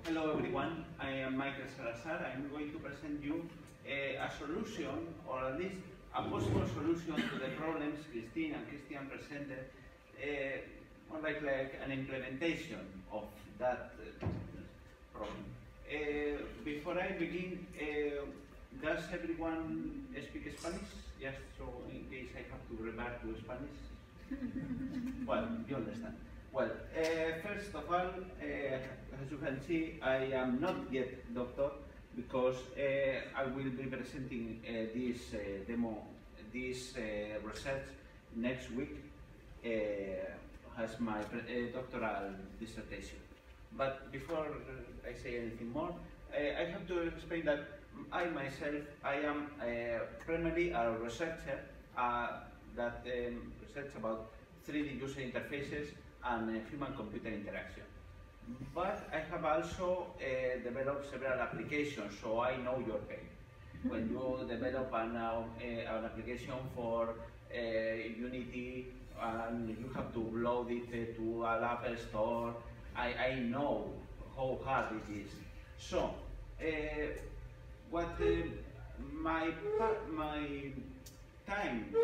Hello everyone, I am Michael Salazar. I'm going to present you a solution, or at least a possible solution to the problems Christine and Christian presented, more like an implementation of that problem. Before I begin, does everyone speak Spanish? Just so in case I have to revert to Spanish. Well, you understand. Well, first of all, as you can see, I am not yet doctor because I will be presenting this this research next week as my doctoral dissertation. But before I say anything more, I have to explain that I myself, I am primarily a researcher that research about 3D user interfaces and human-computer interaction. But I have also developed several applications, so I know your pain. When you develop an application for Unity and you have to load it to an Apple Store, I know how hard it is. So, what my time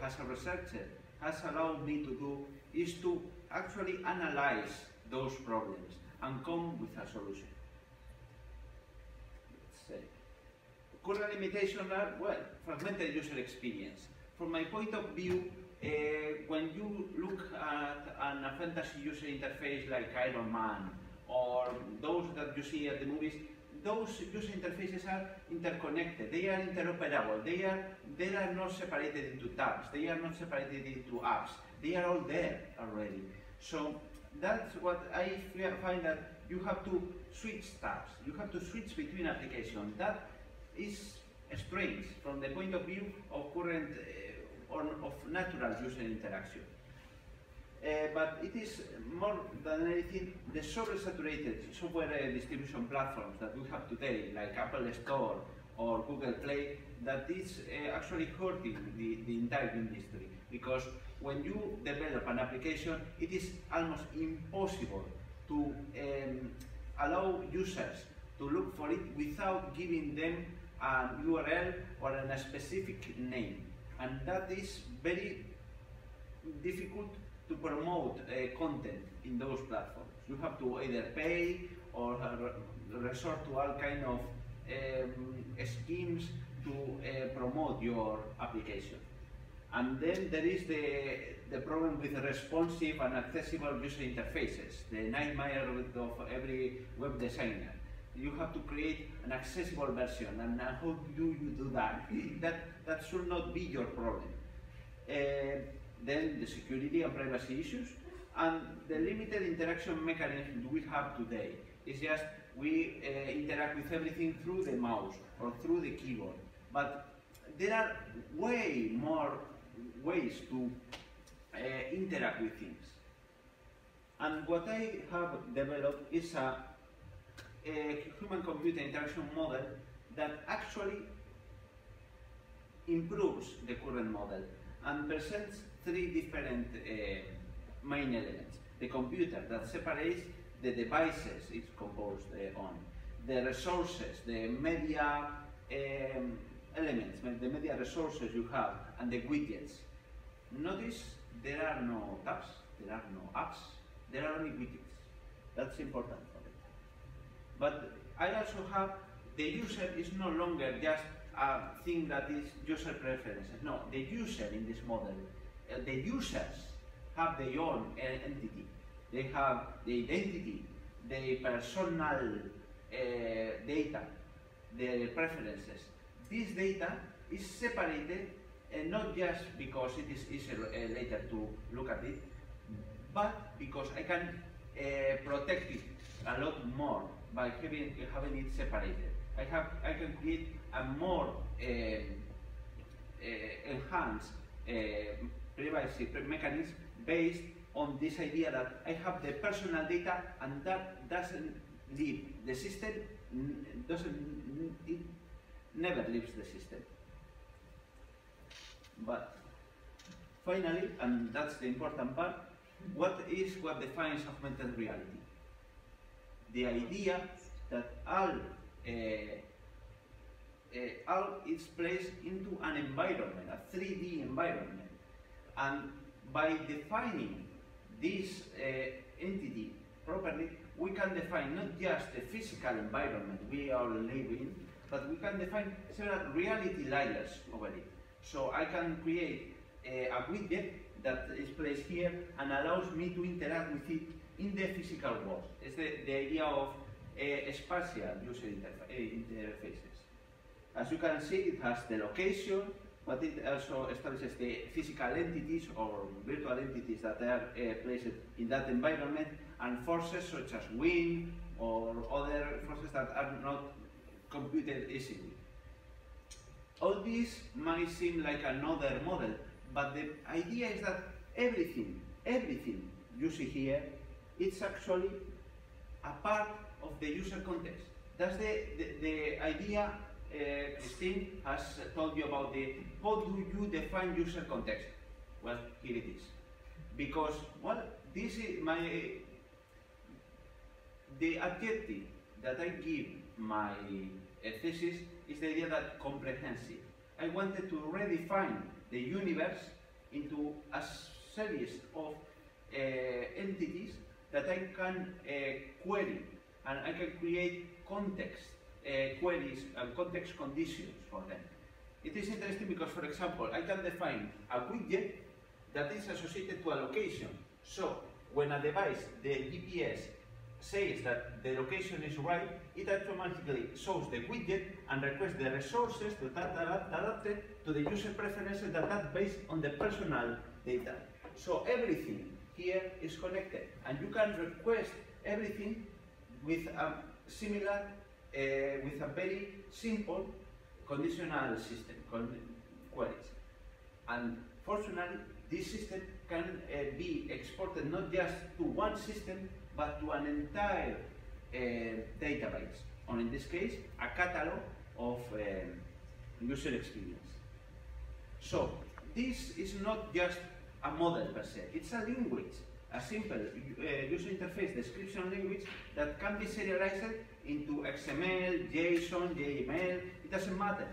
as a researcher has allowed me to do is to actually analyze those problems and come with a solution. Let's say. Current limitations are, well, fragmented user experience. From my point of view, when you look at a fantasy user interface like Iron Man, or those that you see at the movies, those user interfaces are interconnected, they are interoperable, they are not separated into tabs, they are not separated into apps, they are all there already. So that's what I find, that you have to switch tabs, you have to switch between applications. That is strange from the point of view of current of natural user interaction. But it is more than anything the oversaturated software distribution platforms that we have today, like Apple Store or Google Play, that is actually hurting the entire industry. Because when you develop an application, it is almost impossible to allow users to look for it without giving them an URL or a specific name. And that is very difficult to promote content in those platforms. You have to either pay or resort to all kind of schemes to promote your application. And then there is the problem with responsive and accessible user interfaces, the nightmare of every web designer. You have to create an accessible version, and how do you do that? That should not be your problem. Then the security and privacy issues, and the limited interaction mechanism we have today. It's just we interact with everything through the mouse or through the keyboard. But there are way more ways to interact with things. And what I have developed is a human-computer interaction model that actually improves the current model and presents three different main elements. The computer that separates the devices it's composed on, the resources, the media elements, the media resources you have, and the widgets. Notice there are no tabs, there are no apps, there are only widgets. That's important for it. But I also have, the user is no longer just a thing that is user preferences. No, the user in this model, the users have their own entity. They have the identity, the personal data, their preferences. This data is separated, not just because it is easier later to look at it, but because I can protect it a lot more by having it separated. I can create a more enhanced privacy mechanism based on this idea that I have the personal data, and that doesn't leave the system, it never leaves the system. But finally, and that's the important part, what defines augmented reality? the idea that all is placed into an environment, a 3D environment. And by defining this entity properly, we can define not just the physical environment we are living, but we can define several reality layers over it. So I can create a widget that is placed here and allows me to interact with it in the physical world. It's the idea of spatial user interfaces. As you can see, it has the location, but it also establishes the physical entities or virtual entities that are placed in that environment, and forces such as wind or other forces that are not computed easily. All this might seem like another model, but the idea is that everything you see here, it's actually a part of the user context. That's the idea. Christine has told you about how do you define user context. Well, here it is. Because, well, this is the adjective that I give my thesis is the idea that comprehensive. I wanted to redefine the universe into a series of entities that I can query, and I can create context queries and context conditions for them. It is interesting because, for example, I can define a widget that is associated to a location. So when a device, the GPS, says that the location is right, it automatically shows the widget and requests the resources that are adapted to the user preferences that are based on the personal data. So everything here is connected, and you can request everything with a similar, with a very simple conditional system, queries. And fortunately, this system can be exported not just to one system, but to an entire database, or in this case, a catalog of user experience. So this is not just a model per se, it's a language, a simple user interface description language that can be serialized into XML, JSON, JML, it doesn't matter.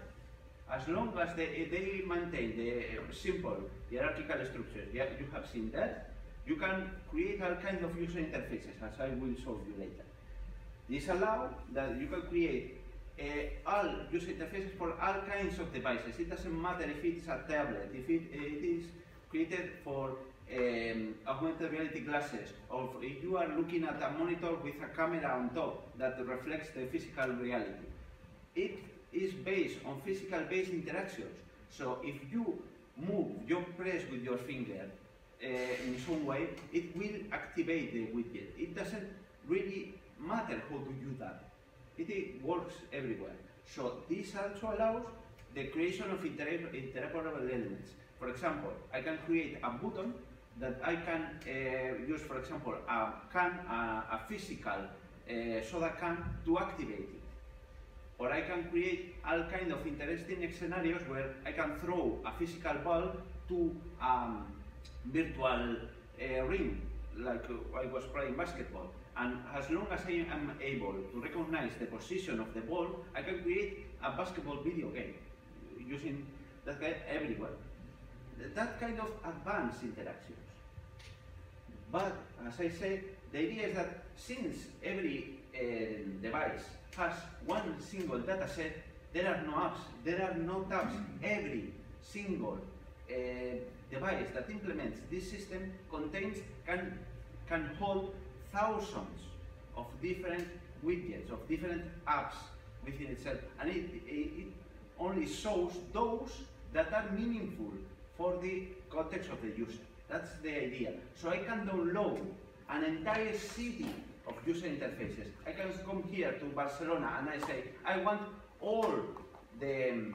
As long as they maintain the simple hierarchical structure, you have seen that, you can create all kinds of user interfaces, as I will show you later. This allows that you can create all user interfaces for all kinds of devices. It doesn't matter if it is a tablet, if it is created for augmented reality glasses, or if you are looking at a monitor with a camera on top that reflects the physical reality. It is based on physical-based interactions. So if you move, you press with your finger in some way, it will activate the widget. It doesn't really matter how to do that. It works everywhere. So this also allows the creation of interoperable elements. For example, I can create a button that I can use, for example, a physical soda can to activate it. Or I can create all kinds of interesting scenarios where I can throw a physical ball to virtual ring, like I was playing basketball. And as long as I am able to recognize the position of the ball, I can create a basketball video game using that guy everywhere. That kind of advanced interactions. But as I said, the idea is that since every device has one single data set, there are no apps, there are no tabs. Every single device that implements this system can hold thousands of different widgets, of different apps within itself, and it only shows those that are meaningful for the context of the user. That's the idea. So I can download an entire city of user interfaces. I can come here to Barcelona and I say, I want all the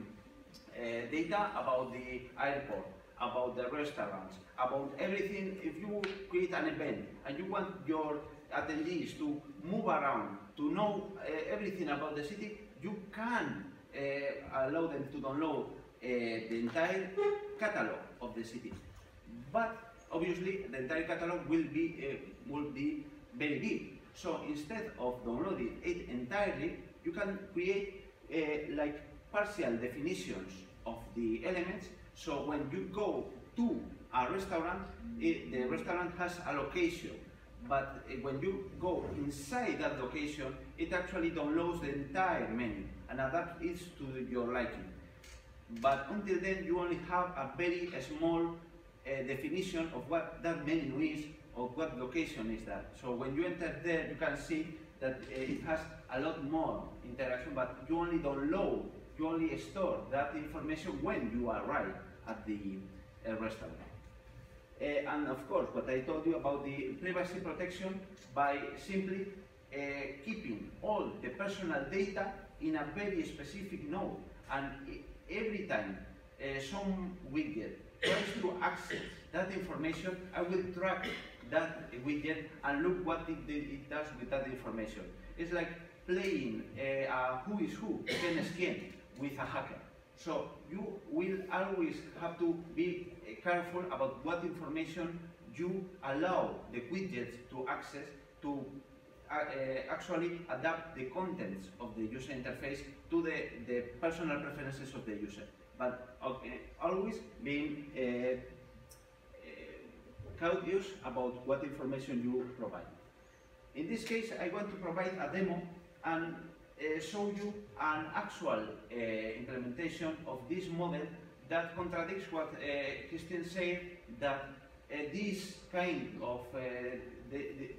data about the airport, about the restaurants, about everything. If you create an event and you want your attendees to move around, to know everything about the city, you can allow them to download the entire catalog of the city. But obviously the entire catalog will be very big. So instead of downloading it entirely, you can create like partial definitions of the elements. So when you go to a restaurant, the restaurant has a location. But when you go inside that location, it actually downloads the entire menu and adapts it to your liking. But until then, you only have a very small definition of what that menu is or what location is that. So when you enter there, you can see that it has a lot more interaction, but you only download, you only store that information when you arrive at the restaurant. And of course, what I told you about the privacy protection, by simply keeping all the personal data in a very specific node. And every time some widget tries to access that information, I will track that widget and look what it does with that information. It's like playing who is who, quién es quién, with a hacker. So you will always have to be careful about what information you allow the widgets to access to actually adapt the contents of the user interface to the personal preferences of the user. But always being cautious about what information you provide. In this case, I want to provide a demo and show you an actual implementation of this model that contradicts what Christian said, that this kind of the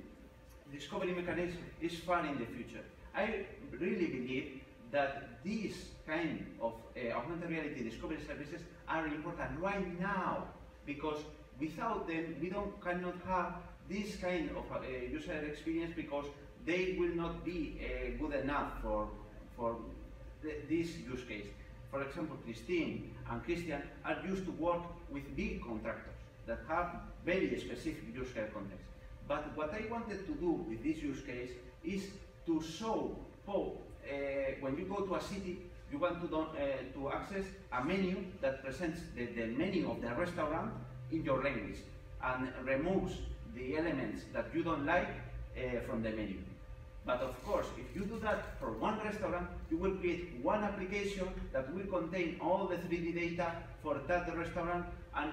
discovery mechanism is far in the future. I really believe that this kind of augmented reality discovery services are important right now, because without them we cannot have this kind of user experience, because they will not be good enough for this use case. For example, Christine and Christian are used to work with big contractors that have very specific use case context. But what I wanted to do with this use case is to show how when you go to a city, you want to access a menu that presents the menu of the restaurant in your language and removes the elements that you don't like from the menu. But of course, if you do that for one restaurant, you will create one application that will contain all the 3D data for that restaurant, and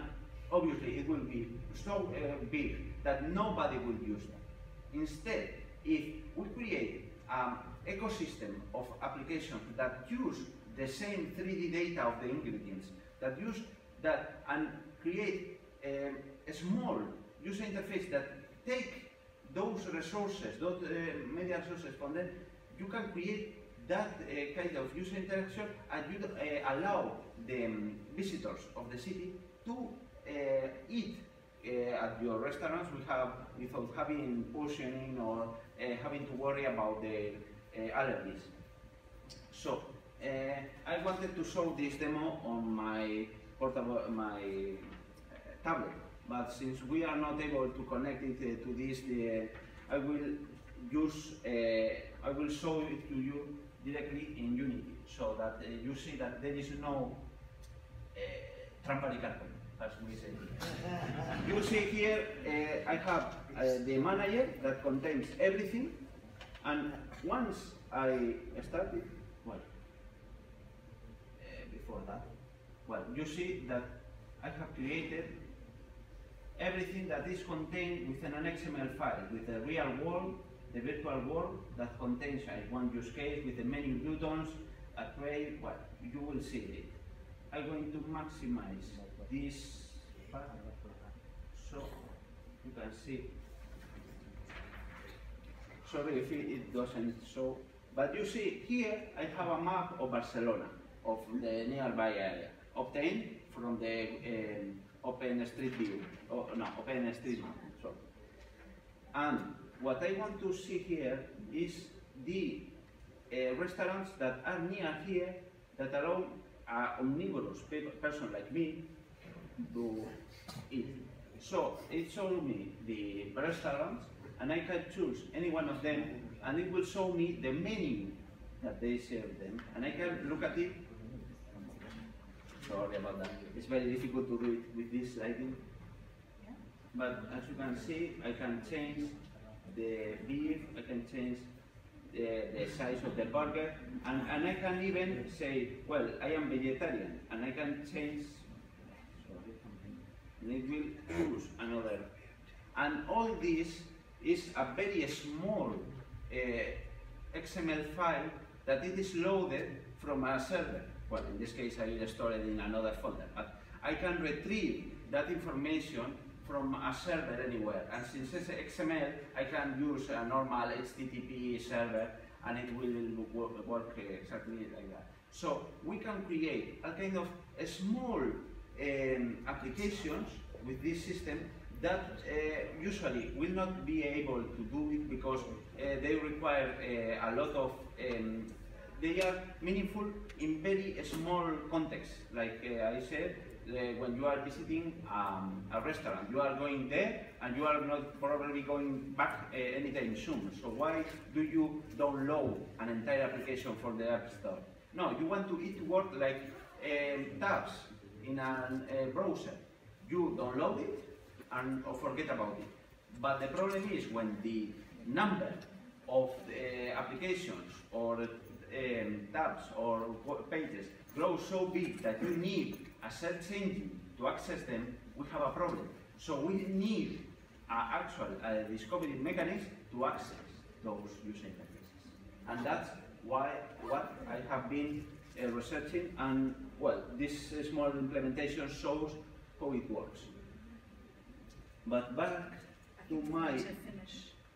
obviously it will be so big that nobody will use that. Instead, if we create an ecosystem of applications that use the same 3D data of the ingredients, that use that and create a small user interface that take those resources, those media resources from them, you can create that kind of user interaction, and you allow the visitors of the city to eat at your restaurants without having portioning or having to worry about the allergies. So I wanted to show this demo on my portable, tablet. But since we are not able to connect it to this, I will show it to you directly in Unity, so that you see that there is no trampa di cartón, as we say. You see here, I have the manager that contains everything, and once I started, well, before that, well, you see that I have created everything that is contained within an XML file with the real world, the virtual world that contains one use case with the menu buttons, a tray. Well, you will see it. I'm going to maximize this part so you can see. Sorry if it doesn't show, but you see here I have a map of Barcelona, of the nearby area, obtained from the OpenStreetView, OpenStreetMap, sorry. And what I want to see here is the restaurants that are near here that allow an omnivorous person like me to eat. So it shows me the restaurants, and I can choose any one of them, and it will show me the menu that they serve them, and I can look at it. Sorry about that. It's very difficult to do it with this lighting. But as you can see, I can change the beef, I can change the size of the burger, and I can even say, well, I am vegetarian, and I can change, and it will choose another. And all this is a very small XML file that it is loaded from a server. Well, in this case, I will store it in another folder, but I can retrieve that information from a server anywhere. And since it's XML, I can use a normal HTTP server, and it will work exactly like that. So we can create a kind of a small applications with this system that usually will not be able to do it because they require a lot of, they are meaningful in very small context. Like I said, when you are visiting a restaurant, you are going there and you are not probably going back anytime soon. So why do you download an entire application for the App Store? No, you want it to work like tabs in a browser. You download it and forget about it. But the problem is when the number of applications or tabs or pages grows so big that you need a search engine to access them, we have a problem. So we need a discovery mechanism to access those user interfaces. And that's what I have been researching, and well, this small implementation shows how it works. But back to my...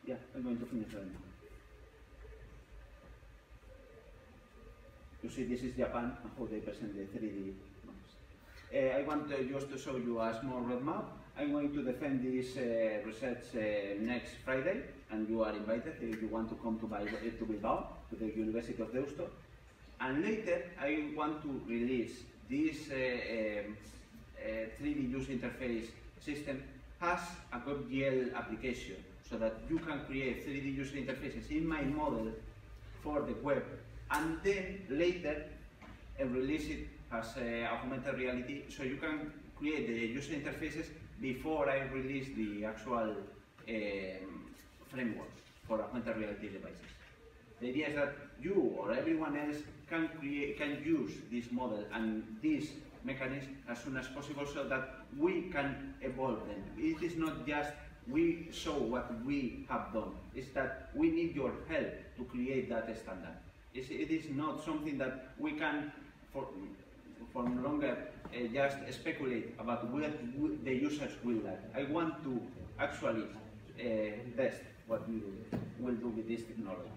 Yeah, I'm going to finish right now. You see, this is Japan and how they present the 3D maps. I want just to show you a small roadmap. I'm going to defend this research next Friday, and you are invited if you want to come to Bilbao, to the University of Deusto. And later, I want to release this 3D user interface system has a GovGL application, so that you can create 3D user interfaces in my model for the web, and then later release it as augmented reality, so you can create the user interfaces before I release the actual framework for augmented reality devices. The idea is that you or everyone else can use this model and this mechanism as soon as possible, so that we can evolve them. It is not just we show what we have done, it's that we need your help to create that standard. It is not something that we can for longer just speculate about what the users will like. I want to actually test what we will do with this technology.